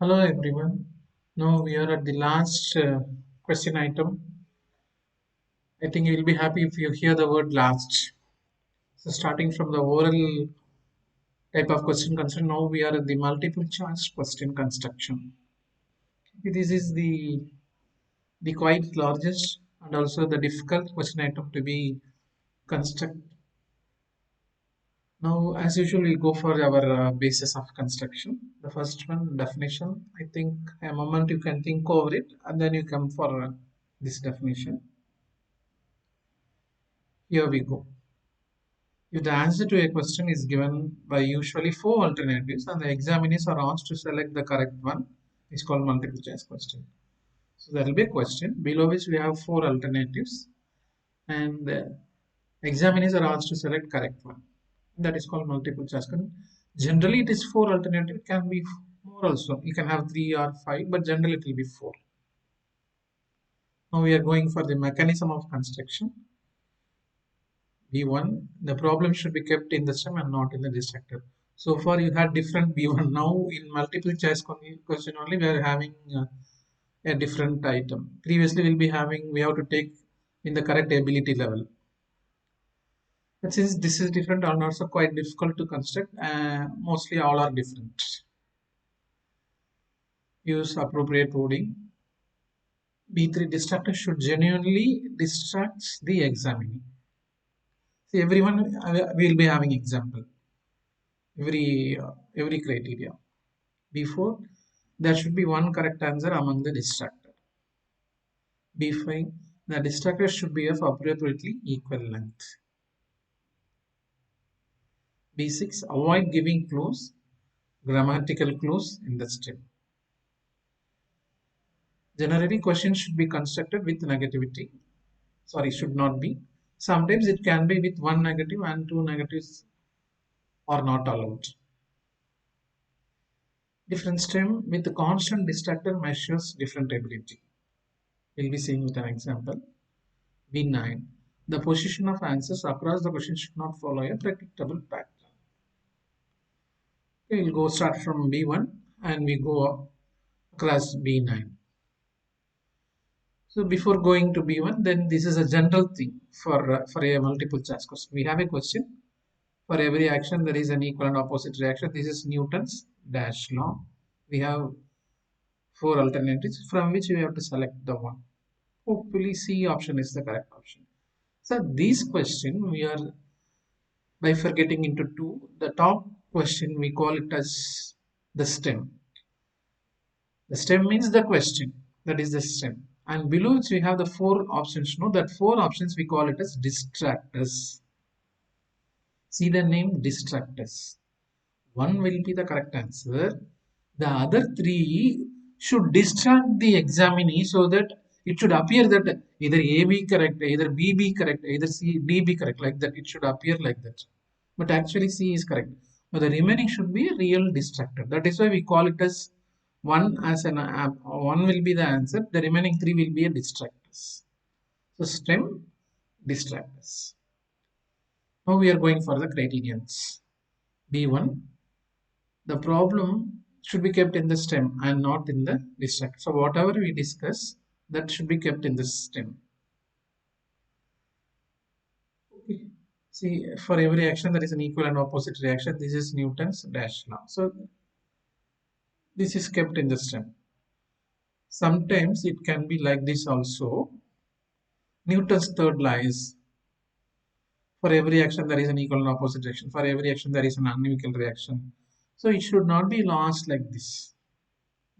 Hello everyone. Now we are at the last question item. I think you will be happy if you hear the word last. So starting from the oral type of question concern, now we are at the multiple choice question construction. This is the quite largest and also the difficult question item to be construct. Now, as usual, we'll go for our basis of construction. The first one, definition. I think a moment you can think over it, and then you come for this definition. Here we go. If the answer to a question is given by usually four alternatives and the examinees are asked to select the correct one, it's called multiple choice question. So there will be a question below which we have four alternatives and the examinees are asked to select correct one. That is called multiple choice question. Generally it is four alternatives, it can be more also. You can have three or five, but generally it will be four. Now we are going for the mechanism of construction. B1, the problem should be kept in the stem and not in the distractor. So far you had different B1. Now in multiple choice question only we are having a different item. Previously we'll be having, we have to take in the correct ability level. But since this is different and also quite difficult to construct, mostly all are different. Use appropriate wording. B3, distractor should genuinely distract the examinee. See, everyone will be having example. Every criteria. B4, there should be one correct answer among the distractor. B5, the distractor should be of appropriately equal length. B6, avoid giving clues, grammatical clues in the stem. Generally, questions should be constructed with negativity. Sorry, should not be. Sometimes it can be with one negative and two negatives are not allowed. Different stem with the constant distractor measures different ability. We'll be seeing with an example. B9. The position of answers across the question should not follow a predictable pattern. Okay, we'll go start from B1 and we go across B9. So before going to B1, then this is a general thing for a multiple choice question. We have a question. For every action, there is an equal and opposite reaction. This is Newton's dash law. We have four alternatives from which we have to select the one. Hopefully, C option is the correct option. So this question we are bifurcating into two. The top question we call it as the stem. The stem means the question. That is the stem. And below which we have the four options. Know that four options we call it as distractors. See the name distractors. One will be the correct answer. The other three should distract the examinee so that it should appear that either A be correct, either B be correct, either C D be correct, like that. It should appear like that. But actually C is correct. But the remaining should be a real distractor. That is why we call it as one as an one will be the answer. The remaining three will be a distractors. So stem distractors. Now we are going for the criterions. B1, the problem should be kept in the stem and not in the distractor. So whatever we discuss, that should be kept in the stem. Okay. See, for every action there is an equal and opposite reaction. This is Newton's dash law. So this is kept in the stem. Sometimes it can be like this also. Newton's third law is for every action there is an equal and opposite reaction. For every action there is an unequal reaction. So it should not be lost like this.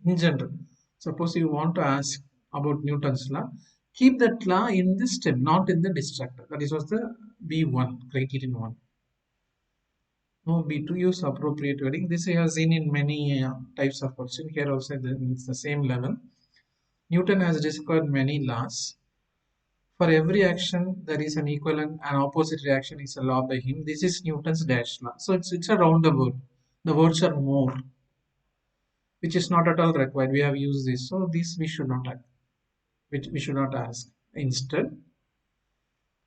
In general, suppose you want to ask about Newton's law, keep that law in the stem, not in the distractor. That is was the B1, criterion 1. No, B2, use appropriate wording. This we have seen in many types of question. Here also it's the same level. Newton has discovered many laws. For every action, there is an equivalent and opposite reaction is a law by him. This is Newton's dash law. So it's around the word. The words are more, which is not at all required. We have used this. So this we should not have. Which we should not ask. Instead,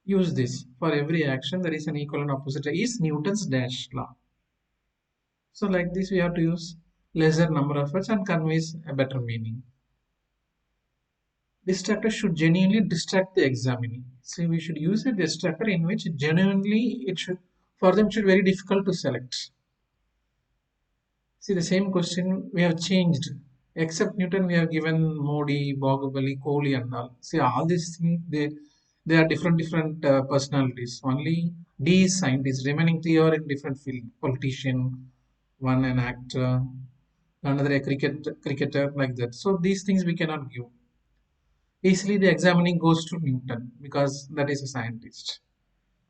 use this. For every action, there is an equal and opposite. Is Newton's dash law. So like this, we have to use lesser number of words and conveys a better meaning. Distractor should genuinely distract the examinee. So we should use a distractor in which genuinely it should, for them, it should be very difficult to select. See, the same question we have changed. Except Newton, we have given Modi, Bahubali, Kohli, and all. See, all these things, they are different personalities. Only D is scientist. Remaining three are in different field. Politician, one an actor, another a cricketer, like that. So these things we cannot give. Easily, the examining goes to Newton because that is a scientist.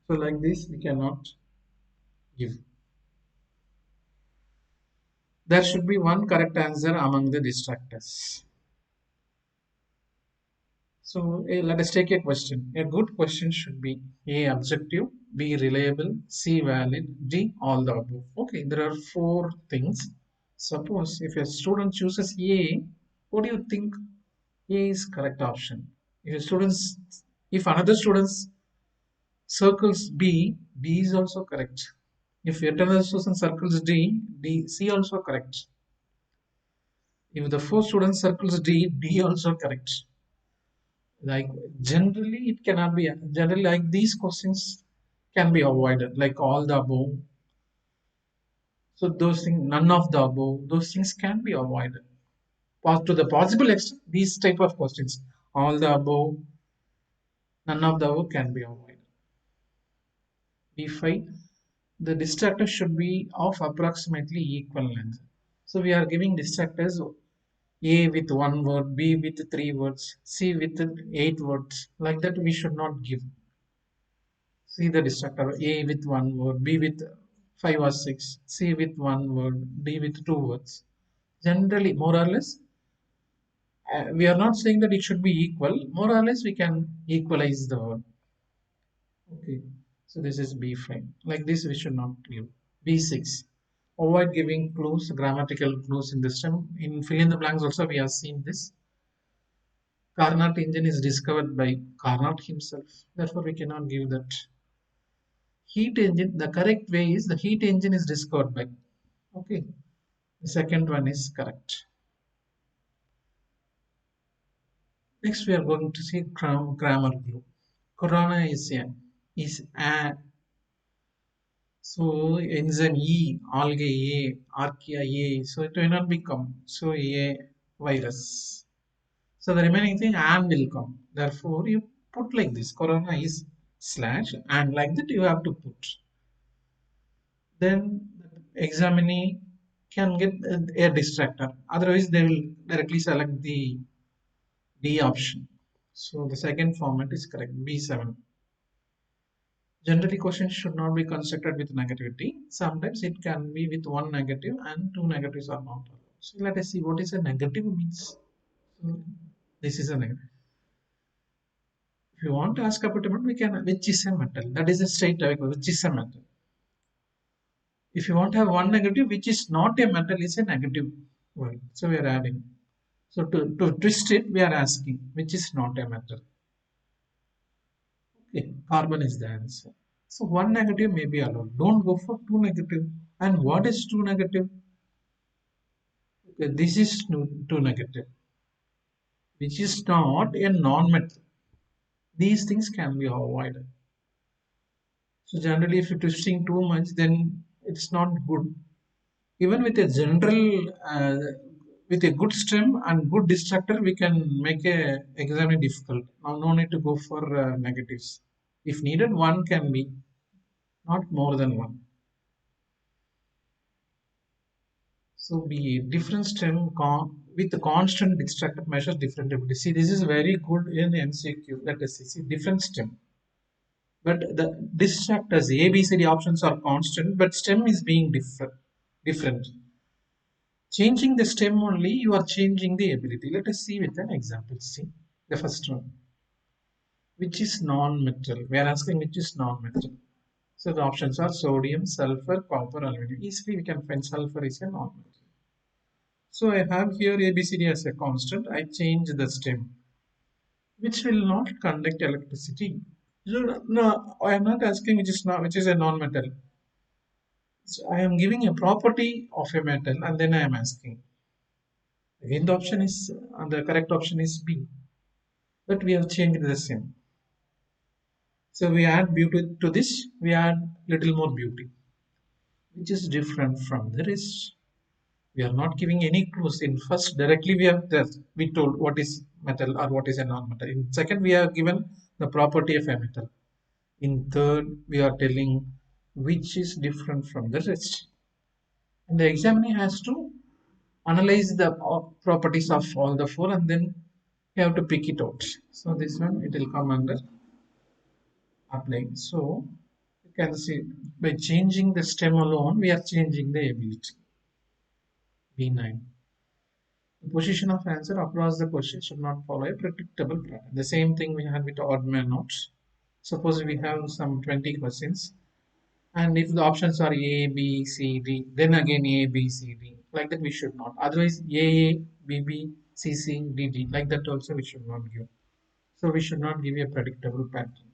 So like this, we cannot give. There should be one correct answer among the distractors. So let us take a question. A good question should be A objective, B reliable, C valid, D all the above. Okay, there are four things. Suppose if a student chooses A, what do you think A is correct option? If another student circles B, B is also correct. If yet another student circles C also correct. If the four students circles D also correct. Like generally it cannot be generally like these questions can be avoided like all the above, so those things none of the above, those things can be avoided. To the possible extent these type of questions, all the above, none of the above can be avoided. B5, the distractor should be of approximately equal length. So we are giving distractors A with one word, B with three words, C with eight words, like that we should not give. See the distractor A with one word, B with five or six, C with one word, D with two words. Generally, more or less, we are not saying that it should be equal. More or less, we can equalize the word. Okay, so this is B5. Like this, we should not give. B6. Avoid giving clues, grammatical clues in the stem. In fill in the blanks, also, we have seen this. Carnot engine is discovered by Carnot himself. Therefore, we cannot give that. Heat engine, the correct way is the heat engine is discovered by. Okay, the second one is correct. Next, we are going to see grammar glue. Corona is a so enzyme E, algae A, archaea A. So it will not become so A virus. So the remaining thing and will come. Therefore, you put like this. Corona is slash and like that you have to put. Then examinee can get a distractor. Otherwise, they will directly select the D option. So the second format is correct. B7. Generally, questions should not be constructed with negativity. Sometimes it can be with one negative and two negatives are not allowed. So let us see what is a negative means. So this is a negative. If you want to ask about a metal, we can which is a metal. That is a straight away which is a metal. If you want to have one negative, which is not a metal, is a negative word. So we are adding. So to twist it, we are asking which is not a metal. Okay, carbon is the answer. So one negative may be allowed. Don't go for two negative. And what is two negative? Okay, this is two negative, which is not a non-metal. These things can be avoided. So generally, if you're twisting too much, then it's not good. Even with a general, with a good stem and good distractor, we can make a exam difficult. Now, no need to go for negatives. If needed, one can be, not more than one. So be different stem with the constant distractor measures different ability. See, this is very good in MCQ. Let us see different stem. But the distractors, A, B, C, D options are constant, but stem is being different. Changing the stem only, you are changing the ability. Let us see with an example. See the first one, which is non-metal. We are asking which is non-metal. So the options are sodium, sulfur, copper, aluminum. Easily we can find sulfur is a non-metal. So I have here ABCD as a constant. I change the stem, which will not conduct electricity. So, no, I am not asking which is not which is a non-metal. So I am giving a property of a metal and then I am asking. Again, the option is the correct option is B, but we have changed the same. So we add beauty to this, we add little more beauty, which is different from the rest. We are not giving any clues. In first, directly we told what is metal or what is a non-metal. In second, we have given the property of a metal. In third, we are telling which is different from the rest. And the examiner has to analyze the properties of all the four and then you have to pick it out. So this one it will come under applying. So you can see by changing the stem alone, we are changing the ability. B9. The position of answer across the question should not follow a predictable pattern. The same thing we had with odd man notes. Suppose we have some 20 questions, and if the options are A, B, C, D, then again A, B, C, D. Like that we should not. Otherwise A, B, B, C, C, D, D. Like that also we should not give. So we should not give a predictable pattern.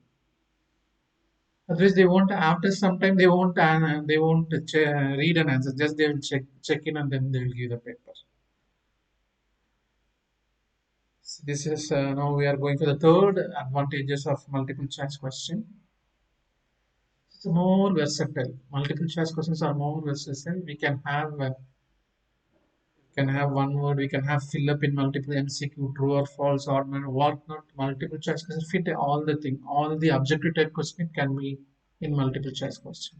Otherwise they won't. After some time they won't read an answer. Just they will check in and then they will give the paper. So this is now we are going to the third advantages of multiple choice question. It's more versatile. Multiple choice questions are more versatile. We can have one word. We can have fill up in multiple MCQ, true or false, or what not. Multiple choice questions fit all the thing. All the objective type question can be in multiple choice question.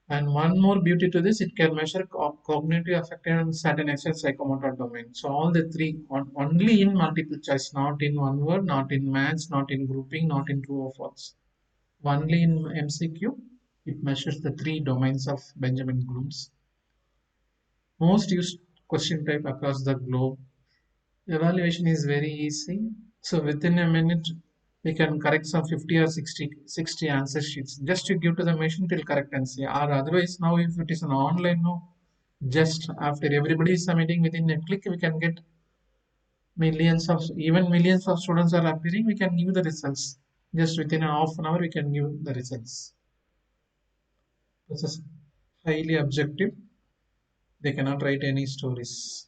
And one more beauty to this, it can measure cognitive effectiveness and certain extent psychomotor domain. So all the three only in multiple choice, not in one word, not in maths, not in grouping, not in true or false. Only in MCQ, it measures the three domains of Benjamin Bloom's. Most used question type across the globe. Evaluation is very easy. So within a minute, we can correct some 50 or 60 answer sheets. Just you give to the machine, it will correct and say. Or otherwise, now if it is an online, no, just after everybody is submitting within a click, we can get even millions of students are appearing, we can give the results. Just within a half an hour, we can give the results. This is highly objective. They cannot write any stories.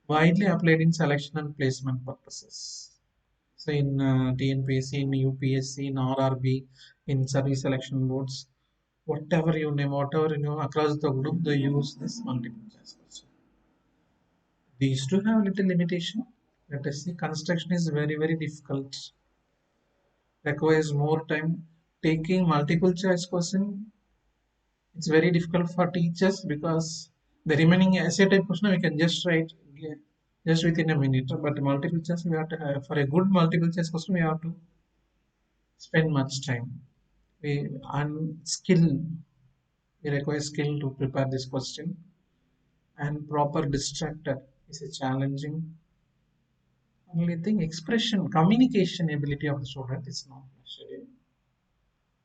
Widely applied in selection and placement purposes. So in TNPSC, in UPSC, in RRB, in service selection boards, whatever you name, whatever you know, across the group, they use this multiple choice question. These do have a little limitation. Let us see, construction is very, very difficult. Requires more time. Taking multiple choice question, it's very difficult for teachers because the remaining essay type question we can just write just within a minute. But multiple choice, we have to for a good multiple choice question, we have to spend much time. And skill, we require skill to prepare this question, and proper distractor is a challenging. Only thing, expression, communication ability of the student is not necessary.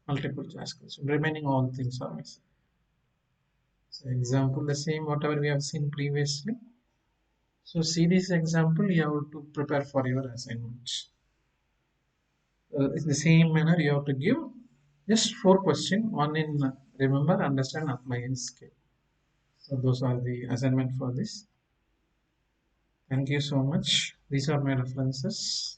Multiple choice question. Remaining all things are missing. So example, the same whatever we have seen previously. So see this example, you have to prepare for your assignment. In the same manner, you have to give just four questions, one in remember, understand, apply, and scale. So those are the assignment for this. Thank you so much. These are my references.